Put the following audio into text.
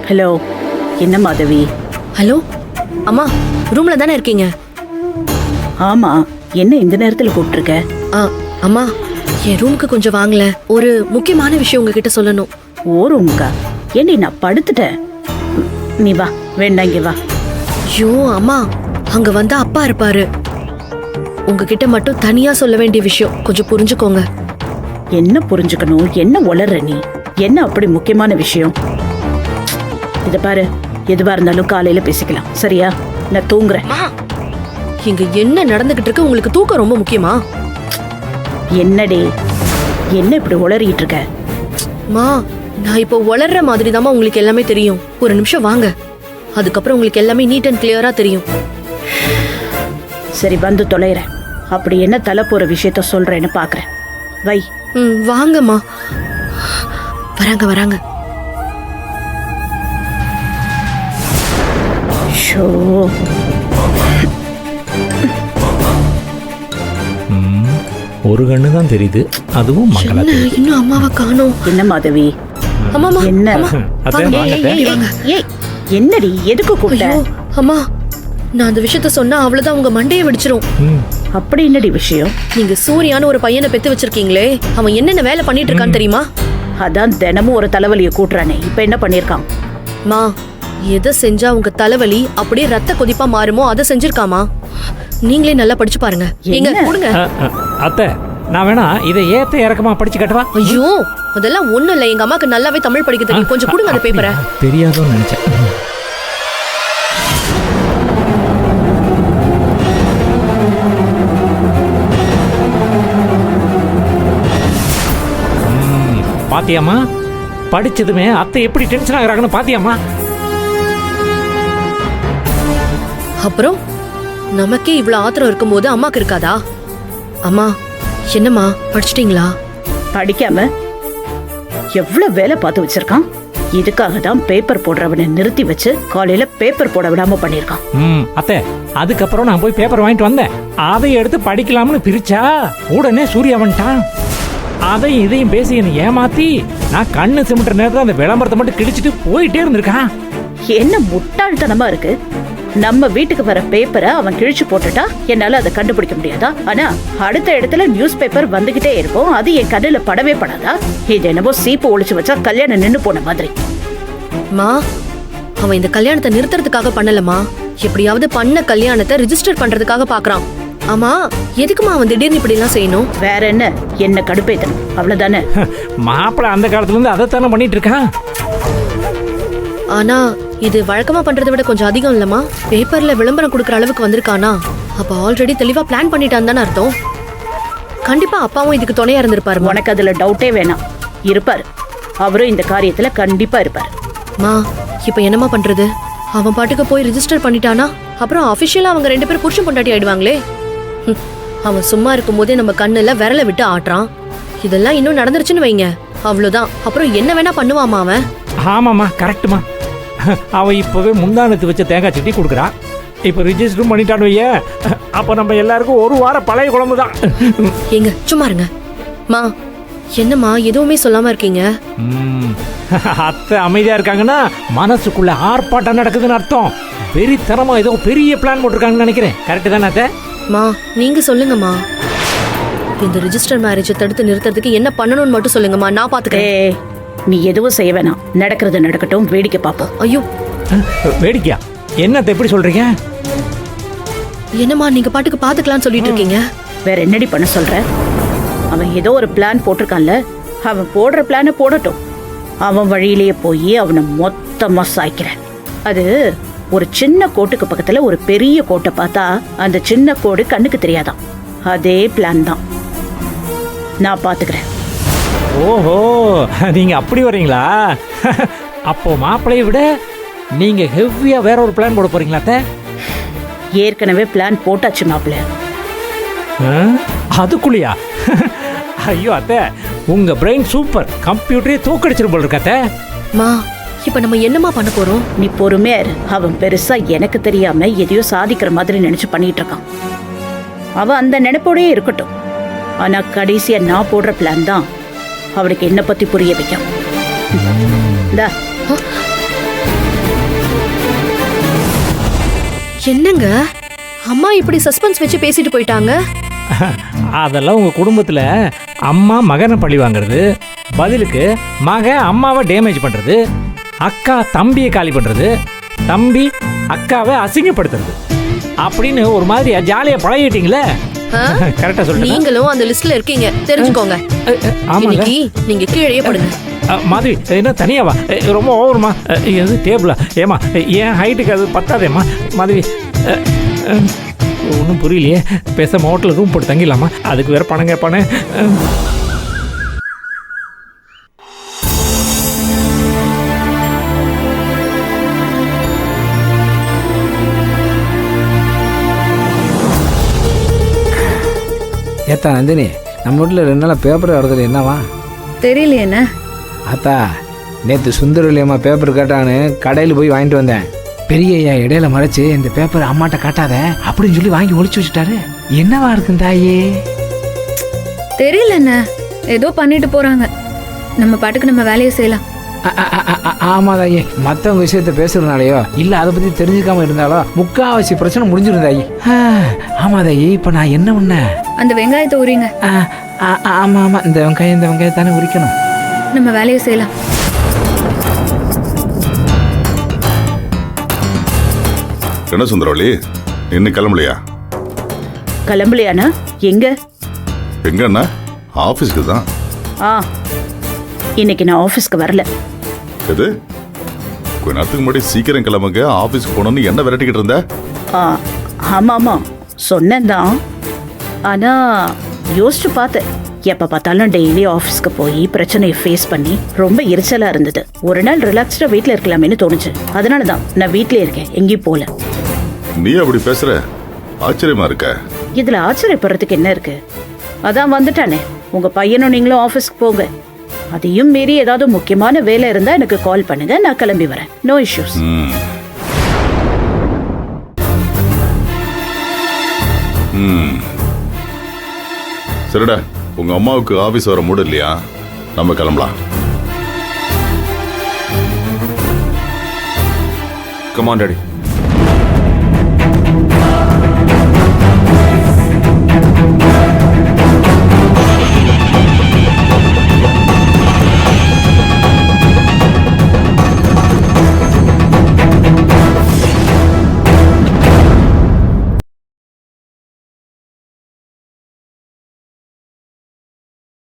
Hello, என்ன Madhavi? Hello அம்மா, ரூம்ல தானே இருக்கீங்க? ஆமா, என்ன இந்த நேரத்துல கூப்பிட்டுருக்க? அம்மா, என் ரூமுக்கு கொஞ்சம் வாங்கல. ஒரு முக்கியமான விஷயம் உங்ககிட்ட சொல்லணும். ஓ ரூமுக்கா? ஏண்டி நான் படுத்துட்டேன். நீ வா, வேண்டாம் இங்க வா. ஐயோ அம்மா, அங்க வந்தா அப்பா இருப்பாரு. உங்ககிட்ட மட்டும் தனியா சொல்ல வேண்டிய விஷயம், கொஞ்சம் புரிஞ்சுக்கோங்க. என்ன புரிஞ்சுக்கணும்? என்ன உளற நீ? என்ன அப்படி முக்கியமான விஷயம்? இத பாரு, எதுவா இருந்தாலும் காலையில பேசிக்கலாம், சரியா? நான் தூங்குறேன். இங்க என்ன நடந்துகிட்டு இருக்கு? உங்களுக்கு தூக்கம் ரொம்ப முக்கியமா? என்னடி, என்ன இப்படி உளறிட்டு இருக்க? மா, நான் இப்போ வளர்ற மாதிரி தாமா உங்களுக்கு எல்லாமே தெரியும். ஒரு நிமிஷம் வாங்க, அதுக்கப்புறம் உங்களுக்கு எல்லாமே நீட் அண்ட் கிளியரா தெரியும். சரி, வந்து தொலைறேன். அப்படி என்ன தலை போற விஷயத்த சொல்றேன்னு பாக்குறேன். வை. வாங்கம்மா. வராங்க வராங்க. ஷோ, ஒரு கண்ணு தான் தெரியுது, அதுவும் மங்களா தெரியுது. இன்னும் அம்மாவை காணோம். என்ன மாதவி? அம்மா என்ன? ஏய், என்னடி, எதுக்கு கூப்பிட்ட? அம்மா, நான் அந்த விஷயத்த சொன்னா அவ்வளவுதான், உங்க மண்டையை வெடிச்சிரும். அப்படி என்னடி விஷயம்? நீங்க சூர்யான்னு ஒரு பையனை பெத்து வச்சிருக்கீங்களே, அவன் என்னென்ன வேலை பண்ணிட்டு இருக்கான்னு தெரியுமா? அதான் தினமும் ஒரு தலைவலியை கூட்டுறானே, இப்ப என்ன பண்ணிருக்கான்? மா, எதை செஞ்சா உங்க தலைவலி அப்படியே ரத்த கொதிப்பா மாறுமோ அதை செஞ்சிருக்காமா. நீங்களே நல்லா படிச்சு பாருங்க. எங்க கொடுங்க. அத்தை, நான் வேணா இதை ஏத்த இறக்கமா படிச்சு கட்டவா? ஐயோ, அதெல்லாம் ஒண்ணும் இல்ல. எங்க அம்மாக்கு நல்லாவே தமிழ் படிக்க தெரியும். கொஞ்சம் கொடுங்க அந்த பேப்பரை. தெரியாதோன்னு நினைச்சேன். பாத்தியாமா, படிச்சதுமே அத்தை எப்படி டென்ஷன் ஆகுறாங்கன்னு பாத்தியாமா? அப்புறம் நமக்கே இவ்வளவு ஆத்திரம் இருக்கும்போது அம்மாக்கு இருக்காதா? அம்மா, என்னம்மா படிச்சிட்டீங்களா? படிக்காம எவ்வளவு வேலை பார்த்து வச்சிருக்கான். இதுக்காக தான் பேப்பர் போடுறவனை நிறுத்தி வச்சு காலையில பேப்பர் போட விடாம பண்ணிருக்கான். அத்தை, அதுக்கப்புறம் நான் போய் பேப்பர் வாங்கிட்டு வந்தேன். அதை எடுத்து படிக்கலாம்னு பிரிச்சா உடனே சூர்யா வந்துட்டான். அதையும் இதையும் பேசி என்னை ஏமாத்தி நான் கண்ணு சிமிட்டுற நேரத்தில் அந்த விளம்பரத்தை மட்டும் கிழிச்சிட்டு போயிட்டே இருந்திருக்கான். என்ன முட்டாள்தனமா இருக்கு? நம்ம வீட்டுக்கு வர பேப்பரை அவன் கிழிச்சு போட்டுட்டா என்னால அதை கண்டுபிடிக்க முடியாதா? ஆனா அடுத்த இடத்துல நியூஸ் பேப்பர் வந்துகிட்டே இருக்கும், அது என் கண்ணுல படவே படாதா? இது என்னவோ சீப்பு ஒளிச்சு வச்சா கல்யாணம் நின்னு போன மாதிரி. மா, அவன் இந்த கல்யாணத்தை நிறுத்துறதுக்காக பண்ணலமா, எப்படியாவது பண்ண கல்யாணத்தை ரிஜிஸ்டர் பண்றதுக்காக பாக்குறான். ஆமா, எதுக்குமா அவன் திடீர்னு இப்படி எல்லாம் செய்யணும்? வேற என்ன கடுப்பேத்தணும், அவ்வளவுதானே? மாப்பிள்ள அந்த காலத்துல இருந்து அதைத்தானே பண்ணிட்டு இருக்கான். ஆனா இது வழக்கமா பண்றதை விட கொஞ்சம் அதிகம் இல்லமா? பேப்பர்ல விளம்பரம் கொடுக்கற அளவுக்கு வந்திருக்கானா? அப்ப ஆல்ரெடி தெளிவா பிளான் பண்ணிட்டான் தானே அர்த்தம். கண்டிப்பா அப்பாவும் இதுக்கு துணையா இருந்திருப்பாரு. உனக்கு அதுல டவுட்டே வேணாம், இருப்பாரு. அவரும் இந்த காரியத்துல கண்டிப்பா இருப்பாரு. மா, இப்ப என்னமா பண்றது? அவன் பாட்டுக்கு போய் ரிஜிஸ்டர் பண்ணிட்டானா அப்புறம் அபிஷியலா அவங்க 2 பேரும் புருஷன் பொண்டாட்டி ஆயிடுவாங்களே. அவன் சும்மா இருக்கும் போதே நம்ம கண்ணுல விரல விட்டு ஆட்டுறான். இதெல்லாம் இன்னும் நடந்துருச்சுன்னு வைங்க, அவ்வளவுதான். அப்புறம் என்ன வேணா பண்ணுவாமா அவன். ஆமாமா, கரெக்டுமா. அவ இப்பவே முந்தானத்து வச்ச தேங்காய் சட்டி கொடுக்குறான். இப்ப ரிஜிஸ்டரும் பண்ணிட்டான்னு வைய, அப்ப நம்ம எல்லாருக்கும் ஒரு வாரம் பழைய குழம்பு தான். எங்க சும்மா இருங்க. மா, என்னம்மா எதுவுமே சொல்லாம இருக்கீங்க? அத்தை அமைதியா இருக்காங்கன்னா மனசுக்குள்ள ஆர்ப்பாட்டம் நடக்குதுன்னு அர்த்தம். வெறித்தனமா ஏதோ பெரிய பிளான் போட்டிருக்காங்கன்னு நினைக்கிறேன். கரெக்ட் தானே அத்தை? மா, நீங்க சொல்லுங்கம்மா. இந்த ரிஜிஸ்டர் மேரேஜை தடுத்து நிறுத்துறதுக்கு என்ன பண்ணணும்னு மட்டும் சொல்லுங்கம்மா, நான் பாத்துக்கிறேன். நீ எதுவும் செய்ய வேணாம், நடக்கிறது நடக்கட்டும், வேடிக்கை பார்ப்போம். ஐயோ, வேடிக்கையா? என்னத்தை எப்படி சொல்றீங்க? என்னம்மா நீங்க பாட்டுக்கு பாத்துக்கலாம்னு சொல்லிட்டு இருக்கீங்க? வேற என்னடி பண்ண சொல்ற? அவன் ஏதோ ஒரு பிளான் போட்டிருக்கான்ல, அவன் போடுற பிளான போடட்டும். அவன் வழியிலேயே போய் அவனை மொத்தமா சாய்க்கிறேன். அது ஒரு சின்ன கோட்டுக்கு பக்கத்துல ஒரு பெரிய கோட்டை பார்த்தா அந்த சின்ன கோடு கண்ணுக்கு தெரியாதான். அதே பிளான் தான், நான் பாத்துக்கிறேன். ஓஹோ, நீங்க அப்படி வரீங்களா? அப்போ மாப்பிளைய விட நீங்க ஹெவியா வேற ஒரு பிளான் போட போறீங்களா அத்தை? ஏற்கனவே பிளான் போட்டாச்சு மாப்பிள்ள. அதுக்குள்ளையா? ஐயோ அத்தை, உங்க பிரெயின் சூப்பர், கம்ப்யூட்டரே தூக்கடிச்சிரு போல இருக்க அத்தை. மா, இப்ப நம்ம என்னமா பண்ண போறோம்? நீ பொறுமையா இரு. அவன் பெருசா எனக்கு தெரியாம எதையோ சாதிக்கிற மாதிரி நினைச்சு பண்ணிட்டு இருக்கான். அவன் அந்த நினைப்போடயே இருக்கட்டும். ஆனா கடைசியா நான் போடுற பிளான் தான் அவனுக்கு என்ன பத்தி புரிய வைக்கும். என்னங்க அம்மா இப்படி சஸ்பென்ஸ் வச்சு பேசிட்டு போயிட்டாங்க? அதெல்லாம் உங்க குடும்பத்துல அம்மா மகனை பழி வாங்குறது, பதிலுக்கு மகன் அம்மாவை டேமேஜ் பண்றது, அக்கா தம்பியை காலி பண்றது, தம்பி அக்காவை அசிங்கப்படுத்துறது அப்படின்னு ஒரு மாதிரி ஜாலியா பழகிட்டீங்களே. ஆ? கரெக்டா சொல்லிட்டேன். நீங்களும் அந்த லிஸ்ட்ல இருக்கீங்க, தெரிஞ்சுக்கோங்க. ஆமாங்க. இன்னைக்கு நீங்க கீழே படுங்க. மாதவி என்ன தனியாவா? ரொம்ப ஓவருமா? எது டேபிளா? ஏமா என் ஹைட்டுக்கு அது பத்தாதேம்மா மாதவி. ஒன்றும் புரியலையே. பேசாம ஹோட்டலில் ரூம் போட்டு தங்கிடலாமா? அதுக்கு வேற பணம் கேட்பானே. ஏத்தா நந்தினி, நம்ம வீட்டில் 2 நாளாக பேப்பர் வரதில்ல, என்னவா? தெரியலையேண்ணே. ஆத்தா, நேற்று சுந்தரவல்லியம்மா பேப்பர் கேட்டான்னு கடையில் போய் வாங்கிட்டு வந்தேன். பெரிய ஐயா இடையில மறைச்சு இந்த பேப்பர் அம்மாட்ட காட்டாத அப்படின்னு சொல்லி வாங்கி ஒளிச்சு வச்சுட்டாரு. என்னவா இருக்கும் தாயே? தெரியலண்ணே, ஏதோ பண்ணிட்டு போறாங்க. நம்ம பாட்டுக்கு நம்ம வேலையை செய்யலாம். ஆமா தாயி, மற்றவங்க விஷயத்த பேசுறதுனாலயோ இல்லை அதை பற்றி தெரிஞ்சுக்காம இருந்தாலோ முக்காவாசி பிரச்சனை முடிஞ்சிருந்தாயி. ஆமா தாயி, இப்போ நான் என்ன பண்ணேன்? அந்த வெங்காயத்தை உரிங்க. ஆமா ஆமா, இந்த வெங்காயத்தானே உரிக்கணும். நம்ம வேலையை செய்யலாம். என்ன சுந்தரவள்ளி, இன்னும் கிளம்பலையா? கிளம்பலையானா? எங்க? எங்கன்னா ஆபீஸ்க்கு தான். ஆ, இன்னைக்கு நான் ஆஃபீஸ்க்கு வரல. எது? கொஞ்ச நேரத்துக்கு முன்னாடி சீக்கிரம் கிளம்புங்க, ஆபீஸ்க்கு போகணும்னு என்ன விரட்டிக்கிட்டு இருந்த? ஆ, ஆமாமா சொன்னேன் தான். ஆனா யோசிச்சு பார்த்தேன். எப்ப பார்த்தாலும் டெய்லி ஆஃபீஸ்க்கு போய் பிரச்சனையை ஃபேஸ் பண்ணி ரொம்ப எரிச்சலா இருந்தது. ஒரு நாள் ரிலாக்ஸ்டா வீட்டில் இருக்கலாமேன்னு தோணுச்சு. அதனால தான் நான் வீட்டிலே இருக்கேன், எங்கேயும் போல. நீ அப்படி பேசுற? ஆச்சரியமா இருக்க. இதுல ஆச்சரியப்படுறதுக்கு என்ன இருக்கு? அதான் வந்துட்டானே, உங்க பையனும் நீங்களும் ஆஃபீஸ்க்கு போங்க. அதையும் மீறி ஏதாவது முக்கியமான வேலை இருந்தா எனக்கு கால் பண்ணுங்க, நான் கிளம்பி வரேன். No issues. ம். ம். சரிடா, உங்க அம்மாவுக்கு ஆபீஸ் வர மூடு இல்லையா? நம்ம கிளம்பலாம். Come on, Daddy.